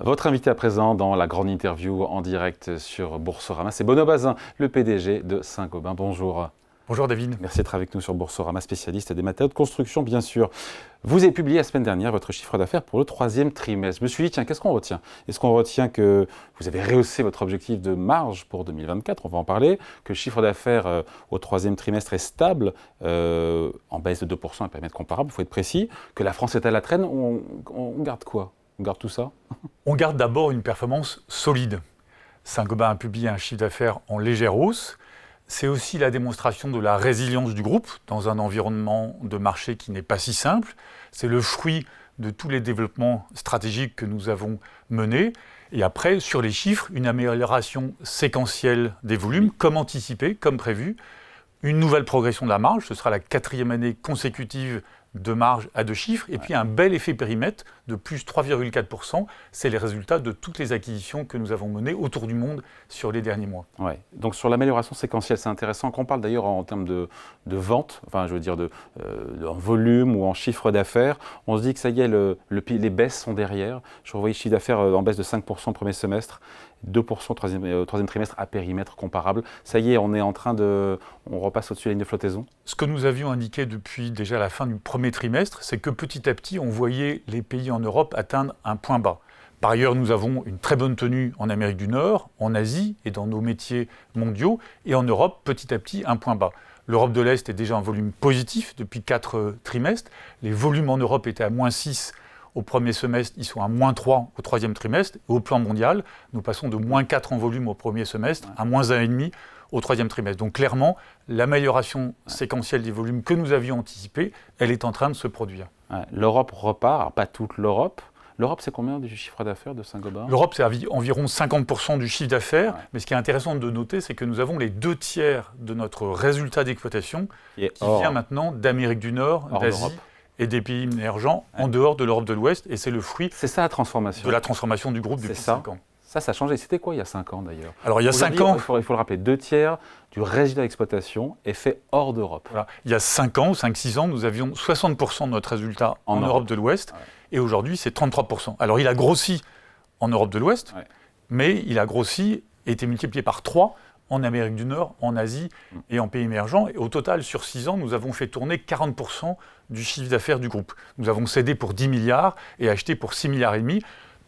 Votre invité à présent dans la grande interview en direct sur Boursorama, c'est Benoît Bazin, le PDG de Saint-Gobain. Bonjour. Bonjour David. Merci d'être avec nous sur Boursorama, spécialiste des matériaux de construction bien sûr. Vous avez publié la semaine dernière votre chiffre d'affaires pour le troisième trimestre. Je me suis dit, tiens, qu'est-ce qu'on retient? Est-ce qu'on retient que vous avez rehaussé votre objectif de marge pour 2024? On va en parler. Que le chiffre d'affaires au troisième trimestre est stable, en baisse de 2% à périmètre comparable, il faut être précis. Que la France est à la traîne, on garde quoi? On garde tout ça? On garde d'abord une performance solide. Saint-Gobain a publié un chiffre d'affaires en légère hausse. C'est aussi la démonstration de la résilience du groupe dans un environnement de marché qui n'est pas si simple. C'est le fruit de tous les développements stratégiques que nous avons menés. Et après, sur les chiffres, une amélioration séquentielle des volumes, comme anticipé, comme prévu. Une nouvelle progression de la marge, ce sera la 4e année consécutive de marge à 2 chiffres, et puis un bel effet périmètre de plus 3,4%. C'est les résultats de toutes les acquisitions que nous avons menées autour du monde sur les derniers mois. Ouais. Donc sur l'amélioration séquentielle, c'est intéressant qu'on parle d'ailleurs en termes de vente, enfin je veux dire en volume ou en chiffre d'affaires. On se dit que ça y est, les baisses sont derrière. Je revoyais le chiffre d'affaires en baisse de 5% au premier semestre, 2% au troisième trimestre à périmètre comparable. Ça y est, on repasse au-dessus de la ligne de flottaison. Ce que nous avions indiqué depuis déjà la fin du premier trimestre, c'est que petit à petit, on voyait les pays en Europe atteindre un point bas. Par ailleurs, nous avons une très bonne tenue en Amérique du Nord, en Asie et dans nos métiers mondiaux. Et en Europe, petit à petit, un point bas. L'Europe de l'Est est déjà en volume positif depuis 4 trimestres. Les volumes en Europe étaient à moins 6 au premier semestre, ils sont à moins 3 au troisième trimestre. Et au plan mondial, nous passons de moins 4 en volume au premier semestre à moins 1,5 au troisième trimestre. Donc clairement, l'amélioration séquentielle des volumes que nous avions anticipée, elle est en train de se produire. Ouais. L'Europe repart, alors pas toute l'Europe. L'Europe, c'est combien du chiffre d'affaires de Saint-Gobain? L'Europe, c'est environ 50% du chiffre d'affaires. Ouais. Mais ce qui est intéressant de noter, c'est que nous avons les 2/3 de notre résultat d'exploitation qui vient maintenant d'Amérique du Nord, d'Asie et des pays émergents en dehors de l'Europe de l'Ouest. Et c'est le fruit la transformation. De la transformation du groupe depuis 5 ans. Ça a changé. C'était quoi il y a 5 ans d'ailleurs? Alors il y a 5 ans... Il faut le rappeler, 2/3 du résultat d'exploitation est fait hors d'Europe. Voilà. Il y a 5 ans, 5-6 ans, nous avions 60% de notre résultat en Europe de l'Ouest. Ouais. Et aujourd'hui, c'est 33%. Alors il a grossi en Europe de l'Ouest, mais il a grossi et été multiplié par 3 en Amérique du Nord, en Asie et en pays émergents. Et au total, sur 6 ans, nous avons fait tourner 40% du chiffre d'affaires du groupe. Nous avons cédé pour 10 milliards et acheté pour 6,5 milliards.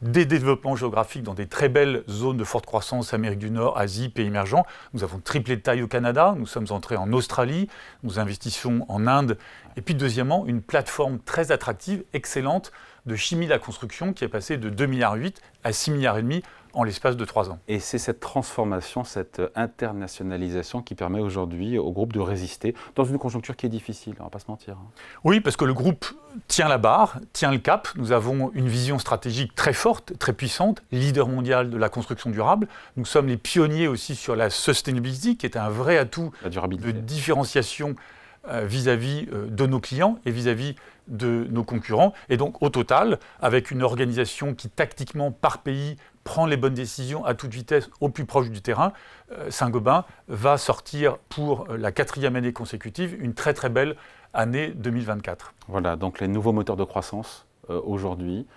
Des développements géographiques dans des très belles zones de forte croissance, Amérique du Nord, Asie, pays émergents. Nous avons triplé de taille au Canada, nous sommes entrés en Australie, nous investissons en Inde. Et puis deuxièmement, une plateforme très attractive, excellente, de chimie de la construction qui est passée de 2,8 milliards à 6,5 milliards en l'espace de 3 ans. Et c'est cette transformation, cette internationalisation qui permet aujourd'hui au groupe de résister dans une conjoncture qui est difficile, on ne va pas se mentir. Oui, parce que le groupe tient la barre, tient le cap. Nous avons une vision stratégique très forte, très puissante, leader mondial de la construction durable. Nous sommes les pionniers aussi sur la sustainability, qui est un vrai atout de différenciation vis-à-vis de nos clients et vis-à-vis de nos concurrents. Et donc, au total, avec une organisation qui, tactiquement, par pays, prend les bonnes décisions à toute vitesse, au plus proche du terrain, Saint-Gobain va sortir pour la 4e année consécutive une très très belle année 2024. Voilà, donc les nouveaux moteurs de croissance aujourd'hui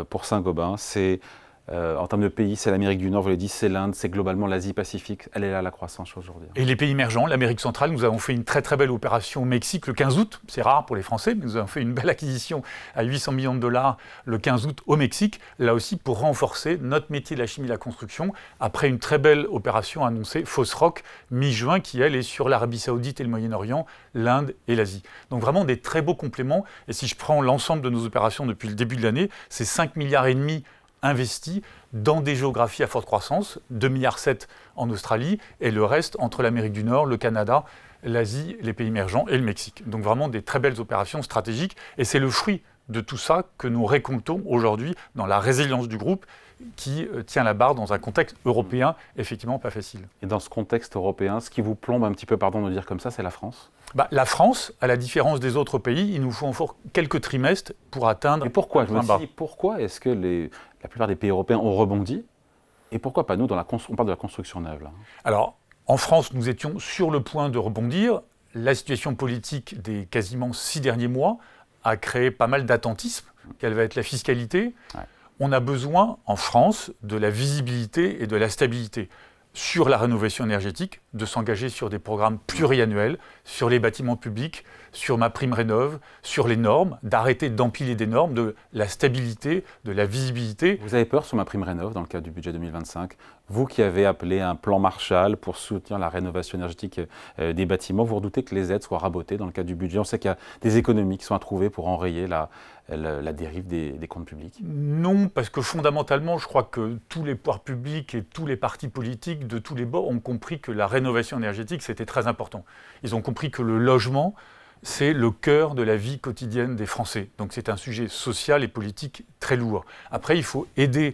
pour Saint-Gobain, c'est en termes de pays, c'est l'Amérique du Nord, vous l'avez dit, c'est l'Inde, c'est globalement l'Asie-Pacifique. Elle est là, la croissance aujourd'hui. Et les pays émergents, l'Amérique centrale, nous avons fait une très très belle opération au Mexique le 15 août. C'est rare pour les Français, mais nous avons fait une belle acquisition à 800 millions de dollars le 15 août au Mexique, là aussi pour renforcer notre métier de la chimie et de la construction, après une très belle opération annoncée, Fosroc, mi-juin, qui elle est sur l'Arabie Saoudite et le Moyen-Orient, l'Inde et l'Asie. Donc vraiment des très beaux compléments. Et si je prends l'ensemble de nos opérations depuis le début de l'année, c'est 5,5 milliards investis dans des géographies à forte croissance, 2,7 milliards en Australie, et le reste entre l'Amérique du Nord, le Canada, l'Asie, les pays émergents et le Mexique. Donc vraiment des très belles opérations stratégiques, et c'est le fruit de tout ça que nous récoltons aujourd'hui dans la résilience du groupe qui tient la barre dans un contexte européen effectivement pas facile. Et dans ce contexte européen, ce qui vous plombe un petit peu, pardon de le dire comme ça, c'est la France? La France, à la différence des autres pays, il nous faut encore quelques trimestres pour atteindre. Et pourquoi? Je me dis, pourquoi est-ce que la plupart des pays européens ont rebondi? Et pourquoi pas nous, on parle de la construction neuve là. Alors, en France, nous étions sur le point de rebondir. La situation politique des quasiment 6 derniers mois a créé pas mal d'attentisme. Quelle va être la fiscalité? on a besoin, en France, de la visibilité et de la stabilité sur la rénovation énergétique, de s'engager sur des programmes pluriannuels, sur les bâtiments publics, sur MaPrimeRénov', sur les normes, d'arrêter d'empiler des normes, de la stabilité, de la visibilité. Vous avez peur sur MaPrimeRénov' dans le cadre du budget 2025 ? Vous qui avez appelé un plan Marshall pour soutenir la rénovation énergétique des bâtiments, vous redoutez que les aides soient rabotées dans le cadre du budget ? On sait qu'il y a des économies qui sont à trouver pour enrayer la dérive des comptes publics. Non, parce que fondamentalement, je crois que tous les pouvoirs publics et tous les partis politiques de tous les bords ont compris que la rénovation énergétique, c'était très important. Ils ont compris que le logement, c'est le cœur de la vie quotidienne des Français. Donc c'est un sujet social et politique très lourd. Après, il faut aider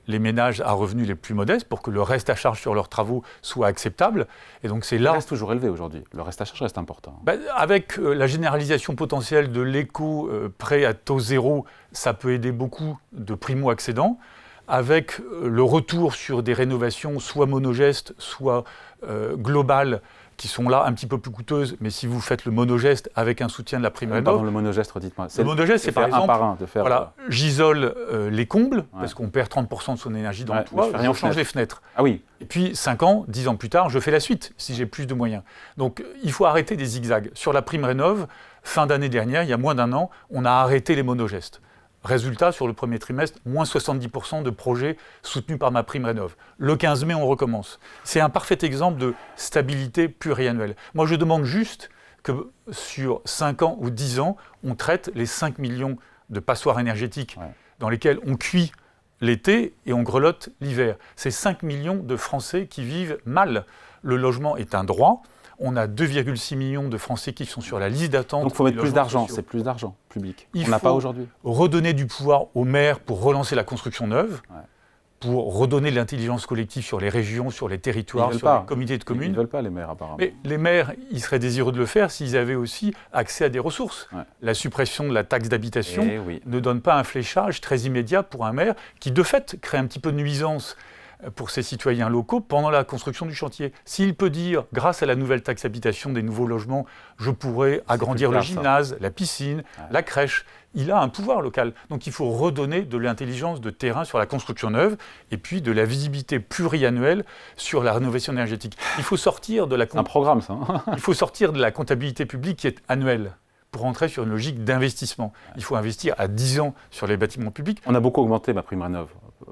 les ménages à revenus les plus modestes pour que le reste à charge sur leurs travaux soit acceptable. Et donc c'est là... Il reste toujours élevé aujourd'hui. Le reste à charge reste important. Avec la généralisation potentielle de l'éco prêt à taux zéro, ça peut aider beaucoup de primo-accédants. Avec le retour sur des rénovations soit monogestes, soit globales, qui sont là un petit peu plus coûteuses, mais si vous faites le monogeste avec un soutien de la prime Pardon, le monogeste, redites-moi. Le monogeste, c'est par exemple, un par un, de faire, voilà, j'isole les combles, parce qu'on perd 30% de son énergie dans le toit, je change les fenêtres. Ah oui. Et puis 5 ans, 10 ans plus tard, je fais la suite, si j'ai plus de moyens. Donc il faut arrêter des zigzags. Sur la prime Rénov', fin d'année dernière, il y a moins d'un an, on a arrêté les monogestes. Résultat, sur le premier trimestre, moins 70% de projets soutenus par MaPrimeRénov'. Le 15 mai, on recommence. C'est un parfait exemple de stabilité pluriannuelle. Moi, je demande juste que sur 5 ans ou 10 ans, on traite les 5 millions de passoires énergétiques dans lesquelles on cuit l'été et on grelotte l'hiver. C'est 5 millions de Français qui vivent mal. Le logement est un droit. On a 2,6 millions de Français qui sont sur la liste d'attente. Donc il faut mettre plus d'argent, c'est plus d'argent public. On n'a pas aujourd'hui. Redonner du pouvoir aux maires pour relancer la construction neuve, pour redonner de l'intelligence collective sur les régions, sur les territoires, sur les comités de communes. Ils ne veulent pas les maires apparemment. Mais les maires, ils seraient désireux de le faire s'ils avaient aussi accès à des ressources. La suppression de la taxe d'habitation ne donne pas un fléchage très immédiat pour un maire qui de fait crée un petit peu de nuisance pour ses citoyens locaux pendant la construction du chantier. S'il peut dire, grâce à la nouvelle taxe habitation des nouveaux logements, je pourrais agrandir le gymnase, la piscine, la crèche, il a un pouvoir local. Donc il faut redonner de l'intelligence de terrain sur la construction neuve et puis de la visibilité pluriannuelle sur la rénovation énergétique. Il faut sortir de la... C'est un programme, ça. Il faut sortir de la comptabilité publique qui est annuelle pour entrer sur une logique d'investissement. Il faut investir à 10 ans sur les bâtiments publics. On a beaucoup augmenté MaPrimeRénov'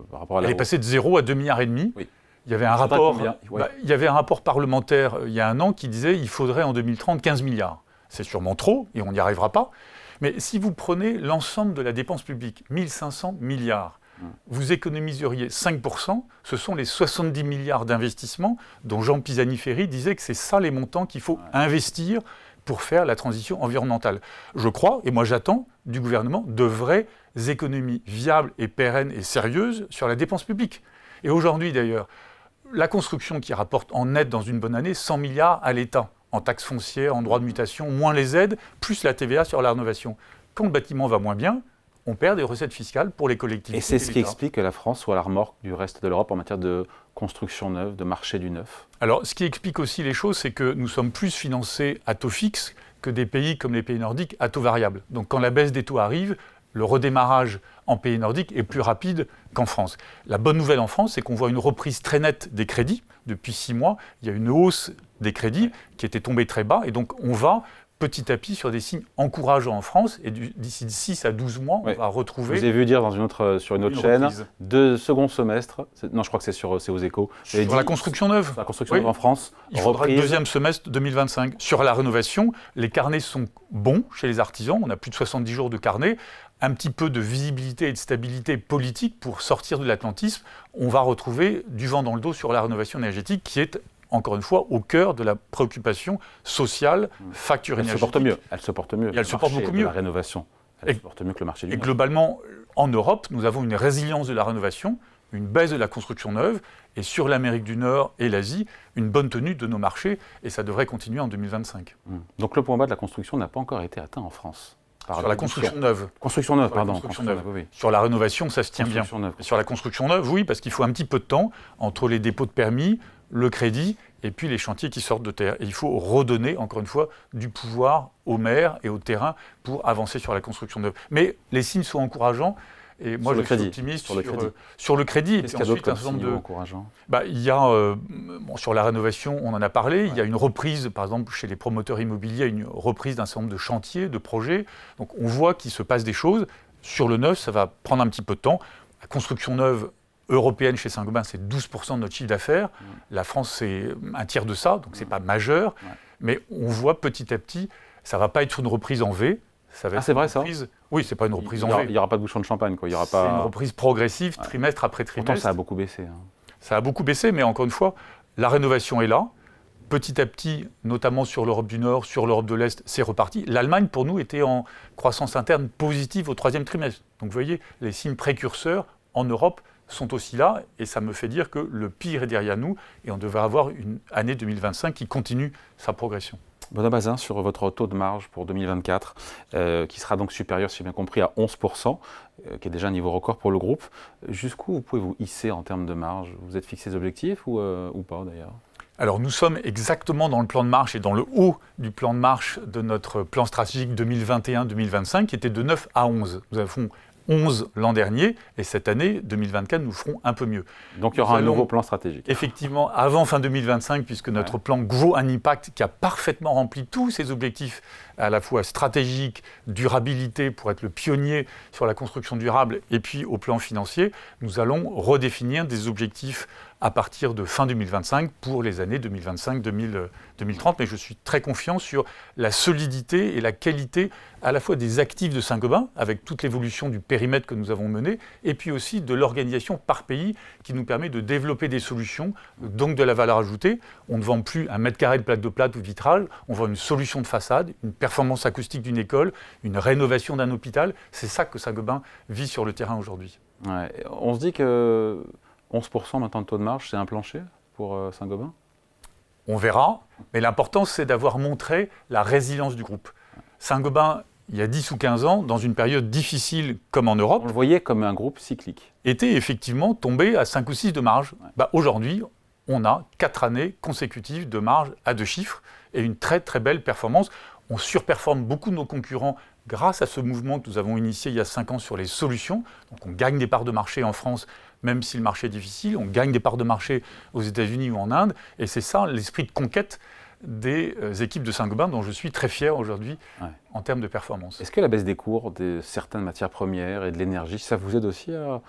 par rapport à la... Elle est passée de 0 à 2,5 milliards. Oui. Il y avait un rapport parlementaire il y a un an qui disait qu'il faudrait en 2030 15 milliards. C'est sûrement trop et on n'y arrivera pas. Mais si vous prenez l'ensemble de la dépense publique, 1500 milliards, vous économiseriez 5%, ce sont les 70 milliards d'investissements dont Jean Pisani-Ferry disait que c'est ça les montants qu'il faut investir pour faire la transition environnementale. Je crois, et moi j'attends du gouvernement, de vraies économies viables et pérennes et sérieuses sur la dépense publique. Et aujourd'hui d'ailleurs, la construction qui rapporte en net dans une bonne année 100 milliards à l'État, en taxes foncières, en droits de mutation, moins les aides, plus la TVA sur la rénovation. Quand le bâtiment va moins bien, on perd des recettes fiscales pour les collectivités. Et c'est ce qui explique que la France soit à la remorque du reste de l'Europe en matière de construction neuve, de marché du neuf. Alors, ce qui explique aussi les choses, c'est que nous sommes plus financés à taux fixe que des pays comme les pays nordiques à taux variable. Donc, quand la baisse des taux arrive, le redémarrage en pays nordiques est plus rapide qu'en France. La bonne nouvelle en France, c'est qu'on voit une reprise très nette des crédits. Depuis 6 mois, il y a une hausse des crédits qui était tombée très bas. Et donc, on va petit à petit sur des signes encourageants en France. Et d'ici 6 à 12 mois, on va retrouver... Je vous ai vu dire sur une autre chaîne, de second semestre, je crois que c'est aux Échos. Sur la construction neuve. Sur la construction neuve en France. Il faudra le deuxième semestre 2025. Sur la rénovation, les carnets sont bons chez les artisans. On a plus de 70 jours de carnet. Un petit peu de visibilité et de stabilité politique pour sortir de l'atlantisme. On va retrouver du vent dans le dos sur la rénovation énergétique qui est, encore une fois, au cœur de la préoccupation sociale, facture énergétique. Elle se porte mieux. Et elle se porte beaucoup mieux. La rénovation, elle se porte mieux que le marché du neuf. Et globalement, en Europe, nous avons une résilience de la rénovation, une baisse de la construction neuve, et sur l'Amérique du Nord et l'Asie, une bonne tenue de nos marchés, et ça devrait continuer en 2025. Donc le point bas de la construction n'a pas encore été atteint en France. Sur la construction neuve. Construction neuve, pardon. Oui. Sur la rénovation, ça se tient bien. Sur la construction neuve, oui, parce qu'il faut un petit peu de temps entre les dépôts de permis, le crédit, et puis les chantiers qui sortent de terre. Et il faut redonner, encore une fois, du pouvoir aux maires et au terrain pour avancer sur la construction neuve. Mais les signes sont encourageants. Et moi, je suis optimiste sur le crédit. Qu'est-ce qu'il y a d'autre comme signaux encourageants ? Il y a, sur la rénovation, on en a parlé, il y a une reprise, par exemple, chez les promoteurs immobiliers, une reprise d'un certain nombre de chantiers, de projets. Donc on voit qu'il se passe des choses. Sur le neuf, ça va prendre un petit peu de temps. La construction neuve européenne chez Saint-Gobain, c'est 12% de notre chiffre d'affaires. La France, c'est un tiers de ça, donc ce n'est pas majeur. Mais on voit petit à petit, ça ne va pas être une reprise en V. Ça va être c'est vrai reprise... ça ? Oui, ce n'est pas une reprise en V. Il n'y aura pas de bouchon de champagne, quoi. C'est une reprise progressive, trimestre après trimestre. Pourtant, ça a beaucoup baissé. Ça a beaucoup baissé, mais encore une fois, la rénovation est là. Petit à petit, notamment sur l'Europe du Nord, sur l'Europe de l'Est, c'est reparti. L'Allemagne, pour nous, était en croissance interne positive au troisième trimestre. Donc vous voyez, les signes précurseurs en Europe sont aussi là, et ça me fait dire que le pire est derrière nous, et on devrait avoir une année 2025 qui continue sa progression. Benoît Bazin, sur votre taux de marge pour 2024, qui sera donc supérieur, si j'ai bien compris, à 11%, qui est déjà un niveau record pour le groupe. Jusqu'où vous pouvez vous hisser en termes de marge ? Vous êtes fixé des objectifs ou pas d'ailleurs ? Alors nous sommes exactement dans le plan de marche et dans le haut du plan de marche de notre plan stratégique 2021-2025 qui était de 9 à 11. Nous avons 11 l'an dernier et cette année, 2024, nous ferons un peu mieux. Donc il y aura un nouveau plan stratégique. Effectivement, avant fin 2025, puisque notre plan Grow and Impact, qui a parfaitement rempli tous ses objectifs à la fois stratégiques, durabilité pour être le pionnier sur la construction durable et puis au plan financier, nous allons redéfinir des objectifs à partir de fin 2025 pour les années 2025-2030. Mais je suis très confiant sur la solidité et la qualité à la fois des actifs de Saint-Gobain, avec toute l'évolution du périmètre que nous avons mené, et puis aussi de l'organisation par pays qui nous permet de développer des solutions, donc de la valeur ajoutée. On ne vend plus un mètre carré de plaque de plâtre ou de vitrage, on vend une solution de façade, une performance acoustique d'une école, une rénovation d'un hôpital. C'est ça que Saint-Gobain vit sur le terrain aujourd'hui. Ouais. On se dit que 11% maintenant de taux de marge, c'est un plancher pour Saint-Gobain ? On verra, mais l'important c'est d'avoir montré la résilience du groupe. Saint-Gobain, il y a 10 ou 15 ans, dans une période difficile comme en Europe, on le voyait comme un groupe cyclique. Était effectivement tombé à 5 ou 6 de marge. Aujourd'hui, on a 4 années consécutives de marge à 2 chiffres et une très très belle performance. On surperforme beaucoup de nos concurrents grâce à ce mouvement que nous avons initié il y a 5 ans sur les solutions. Donc on gagne des parts de marché en France, même si le marché est difficile. On gagne des parts de marché aux États-Unis ou en Inde. Et c'est ça l'esprit de conquête des équipes de Saint-Gobain dont je suis très fier aujourd'hui en termes de performance. Est-ce que la baisse des cours de certaines matières premières et de l'énergie, ça vous aide aussi à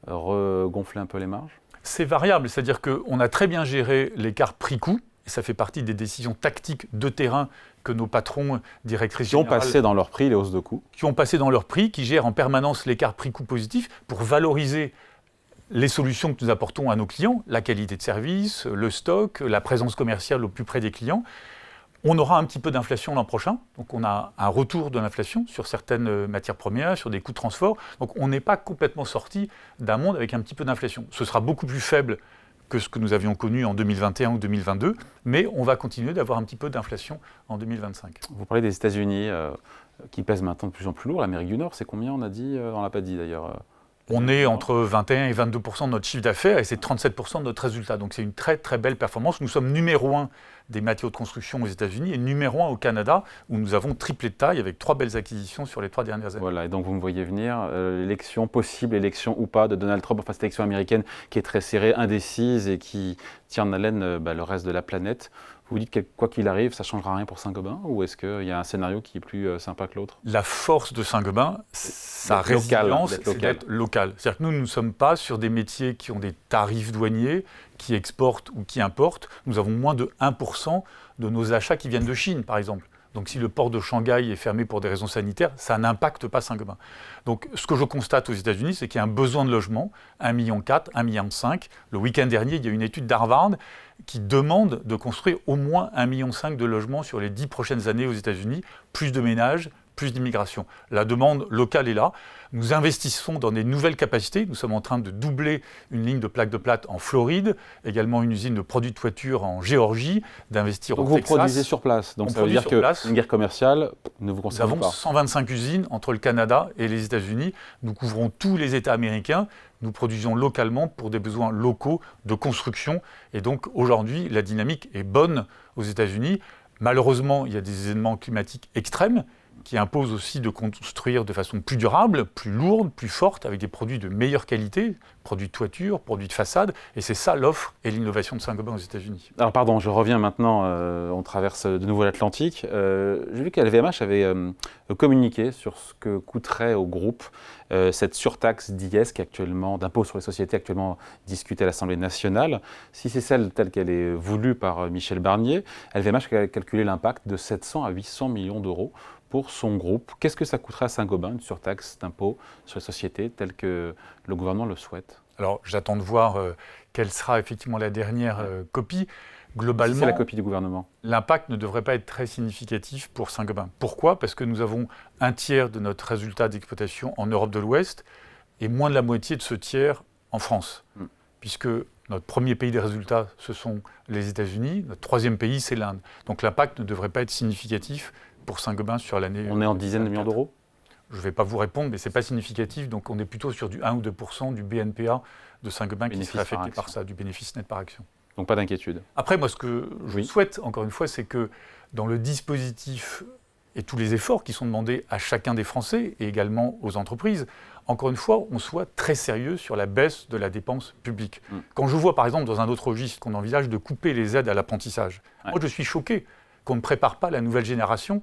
regonfler un peu les marges ? C'est variable, c'est-à-dire qu'on a très bien géré l'écart prix-coût, et ça fait partie des décisions tactiques de terrain que nos patrons, directrices générales... Qui ont passé dans leur prix les hausses de coûts. Qui ont passé dans leur prix, qui gèrent en permanence l'écart prix-coût positif pour valoriser les solutions que nous apportons à nos clients, la qualité de service, le stock, la présence commerciale au plus près des clients. On aura un petit peu d'inflation l'an prochain, donc on a un retour de l'inflation sur certaines matières premières, sur des coûts de transport. Donc on n'est pas complètement sorti d'un monde avec un petit peu d'inflation. Ce sera beaucoup plus faible que ce que nous avions connu en 2021 ou 2022, mais on va continuer d'avoir un petit peu d'inflation en 2025. Vous parlez des États-Unis qui pèsent maintenant de plus en plus lourd. L'Amérique du Nord, c'est combien on a dit ? On ne l'a pas dit d'ailleurs. On est entre 21 et 22% de notre chiffre d'affaires et c'est 37% de notre résultat. Donc c'est une très très belle performance. Nous sommes numéro 1 des matériaux de construction aux États-Unis et numéro 1 au Canada où nous avons triplé de taille avec 3 belles acquisitions sur les 3 dernières années. Voilà, et donc vous me voyez venir, possible élection ou pas de Donald Trump, enfin cette élection américaine qui est très serrée, indécise et qui tient en haleine le reste de la planète. Vous dites que quoi qu'il arrive, ça ne changera rien pour Saint-Gobain ou est-ce qu'il y a un scénario qui est plus sympa que l'autre ? La force de Saint-Gobain, sa résilience, c'est d'être local. C'est-à-dire que nous ne sommes pas sur des métiers qui ont des tarifs douaniers, qui exportent ou qui importent. Nous avons moins de 1% de nos achats qui viennent de Chine, par exemple. Donc si le port de Shanghai est fermé pour des raisons sanitaires, ça n'impacte pas Saint-Gobain. Donc ce que je constate aux États-Unis, c'est qu'il y a un besoin de logement, 1,4 million, 1,5 million. Le week-end dernier, il y a une étude d'Harvard qui demande de construire au moins 1,5 million de logements sur les 10 prochaines années aux États-Unis, plus de ménages, plus d'immigration. La demande locale est là. Nous investissons dans des nouvelles capacités. Nous sommes en train de doubler une ligne de plaques de plâtre en Floride, également une usine de produits de toiture en Géorgie, d'investir au Texas. Donc vous produisez sur place. Donc ça veut dire qu'une guerre commerciale ne vous concerne pas. Nous avons 125 usines entre le Canada et les États-Unis. Nous couvrons tous les États américains. Nous produisons localement pour des besoins locaux de construction. Et donc aujourd'hui, la dynamique est bonne aux États-Unis. Malheureusement, il y a des événements climatiques extrêmes qui impose aussi de construire de façon plus durable, plus lourde, plus forte, avec des produits de meilleure qualité, produits de toiture, produits de façade. Et c'est ça l'offre et l'innovation de Saint-Gobain aux États-Unis. Alors pardon, je reviens maintenant, on traverse de nouveau l'Atlantique. J'ai vu qu'LVMH avait communiqué sur ce que coûterait au groupe cette surtaxe d'IS d'impôt sur les sociétés actuellement discutée à l'Assemblée nationale. Si c'est celle telle qu'elle est voulue par Michel Barnier, LVMH a calculé l'impact de 700 à 800 millions d'euros pour son groupe. Qu'est-ce que ça coûterait à Saint-Gobain, une surtaxe d'impôt sur les sociétés telle que le gouvernement le souhaite? Alors j'attends de voir quelle sera effectivement la dernière copie. Globalement, si c'est la copie du gouvernement, l'impact ne devrait pas être très significatif pour Saint-Gobain. Pourquoi? Parce que nous avons un tiers de notre résultat d'exploitation en Europe de l'Ouest et moins de la moitié de ce tiers en France. Puisque notre premier pays des résultats, ce sont les États-Unis. Notre troisième pays, c'est l'Inde. Donc l'impact ne devrait pas être significatif pour Saint-Gobain sur l'année. On est en dizaines de millions d'euros? Je ne vais pas vous répondre, mais ce n'est pas significatif. Donc on est plutôt sur du 1 ou 2% du BNPA de Saint-Gobain qui serait affecté par ça, du bénéfice net par action. Donc pas d'inquiétude. Après, moi, ce que je souhaite, encore une fois, c'est que dans le dispositif et tous les efforts qui sont demandés à chacun des Français et également aux entreprises, encore une fois, on soit très sérieux sur la baisse de la dépense publique. Quand je vois, par exemple, dans un autre registre qu'on envisage de couper les aides à l'apprentissage, moi, je suis choqué qu'on ne prépare pas la nouvelle génération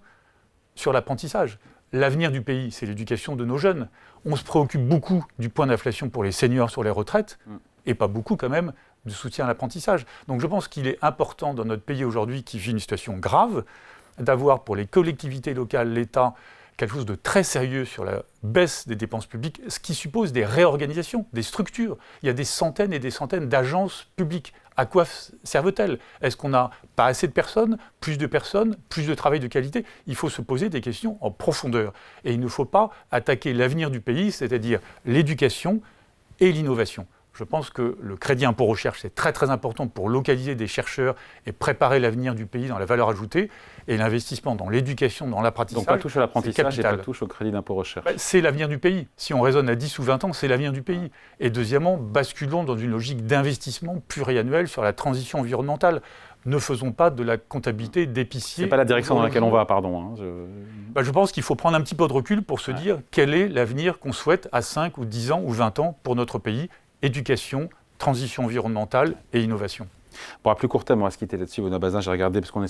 sur l'apprentissage. L'avenir du pays, c'est l'éducation de nos jeunes. On se préoccupe beaucoup du point d'inflation pour les seniors sur les retraites, et pas beaucoup quand même du soutien à l'apprentissage. Donc je pense qu'il est important dans notre pays aujourd'hui qui vit une situation grave, d'avoir pour les collectivités locales, l'État, quelque chose de très sérieux sur la baisse des dépenses publiques, ce qui suppose des réorganisations, des structures. Il y a des centaines et des centaines d'agences publiques. À quoi servent-elles? Est-ce qu'on n'a pas assez de personnes, plus de travail de qualité? Il faut se poser des questions en profondeur. Et il ne faut pas attaquer l'avenir du pays, c'est-à-dire l'éducation et l'innovation. Je pense que le crédit impôt recherche, c'est très très important pour localiser des chercheurs et préparer l'avenir du pays dans la valeur ajoutée. Et l'investissement dans l'éducation, dans l'apprentissage, donc pas touche à l'apprentissage et pas touche au crédit d'impôt recherche. C'est l'avenir du pays. Si on raisonne à 10 ou 20 ans, c'est l'avenir du pays. Et deuxièmement, basculons dans une logique d'investissement pluriannuel sur la transition environnementale. Ne faisons pas de la comptabilité d'épicier. C'est pas la direction dans laquelle on va, pardon. Je pense qu'il faut prendre un petit peu de recul pour se dire quel est l'avenir qu'on souhaite à 5 ou 10 ans ou 20 ans pour notre pays. Éducation, transition environnementale et innovation. Pour à plus court terme, on va se quitter là-dessus. Benoît Bazin, j'ai regardé, parce qu'on est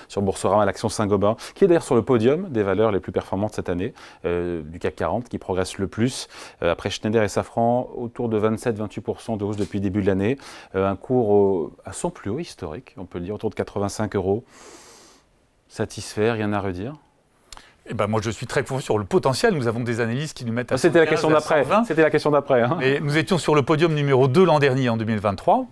sur Boursorama, l'action Saint-Gobain, qui est d'ailleurs sur le podium des valeurs les plus performantes cette année, du CAC 40, qui progresse le plus. Après Schneider et Safran, autour de 27-28% de hausse depuis le début de l'année. Un cours à son plus haut historique, on peut le dire, autour de 85 €. Satisfait, rien à redire? Moi, je suis très confiant sur le potentiel. Nous avons des analystes qui nous mettent à 115, C'était la question d'après. C'était la question d'après. Et nous étions sur le podium numéro 2 l'an dernier, en 2023.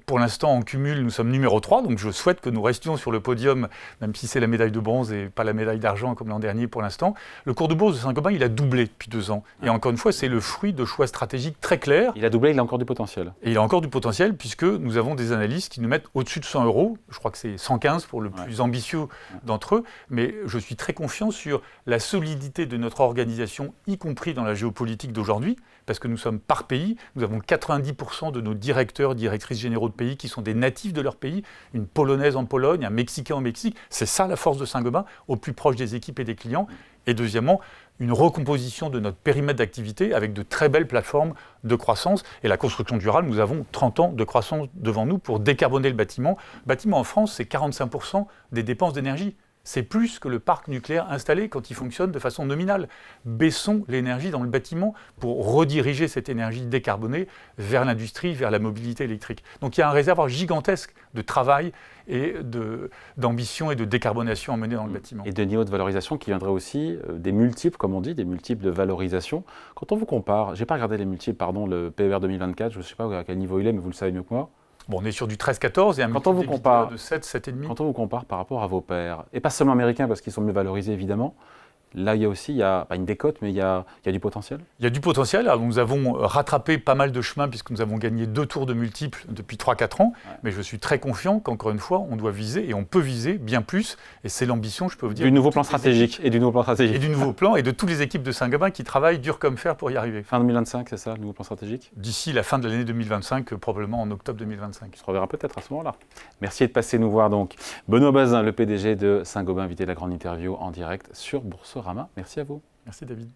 Pour l'instant, en cumul, nous sommes numéro 3. Donc, je souhaite que nous restions sur le podium, même si c'est la médaille de bronze et pas la médaille d'argent comme l'an dernier pour l'instant. Le cours de bourse de Saint-Gobain, il a doublé depuis 2 ans. Et encore une fois, c'est le fruit de choix stratégiques très clairs. Il a doublé, il a encore du potentiel. Et il a encore du potentiel puisque nous avons des analystes qui nous mettent au-dessus de 100 €. Je crois que c'est 115 pour le plus ambitieux d'entre eux. Mais je suis très confiant sur la solidité de notre organisation, y compris dans la géopolitique d'aujourd'hui, parce que nous sommes par pays. Nous avons 90% de nos directeurs, directrices généraux de pays qui sont des natifs de leur pays, une Polonaise en Pologne, un Mexicain au Mexique. C'est ça la force de Saint-Gobain, au plus proche des équipes et des clients. Et deuxièmement, une recomposition de notre périmètre d'activité avec de très belles plateformes de croissance. Et la construction durable, nous avons 30 ans de croissance devant nous pour décarboner le bâtiment. Le bâtiment en France, c'est 45% des dépenses d'énergie. C'est plus que le parc nucléaire installé quand il fonctionne de façon nominale. Baissons l'énergie dans le bâtiment pour rediriger cette énergie décarbonée vers l'industrie, vers la mobilité électrique. Donc il y a un réservoir gigantesque de travail et d'ambition et de décarbonation à mener dans le bâtiment. Et de niveau de valorisation qui viendrait aussi des multiples, comme on dit, des multiples de valorisation. Quand on vous compare, je n'ai pas regardé les multiples, le PER 2024, je ne sais pas à quel niveau il est, mais vous le savez mieux que moi. On est sur du 13-14 et un multiple de 7, 7,5. Quand on vous compare par rapport à vos pairs, et pas seulement américains parce qu'ils sont mieux valorisés évidemment, Là, il y a aussi, pas une décote, mais il y a du potentiel. Il y a du potentiel. Alors, nous avons rattrapé pas mal de chemin puisque nous avons gagné 2 tours de multiples depuis 3-4 ans. Ouais. Mais je suis très confiant qu'encore une fois, on doit viser et on peut viser bien plus. Et c'est l'ambition, je peux vous dire. Du nouveau plan stratégique et du nouveau plan stratégique. Et du nouveau plan et de toutes les équipes de Saint-Gobain qui travaillent dur comme fer pour y arriver. Fin 2025, c'est ça, le nouveau plan stratégique? D'ici la fin de l'année 2025, probablement en octobre 2025. On se reverra peut-être à ce moment-là. Merci de passer nous voir donc. Benoît Bazin, le PDG de Saint-Gobain, invité de la grande interview en direct sur Boursorama. Merci à vous. Merci David.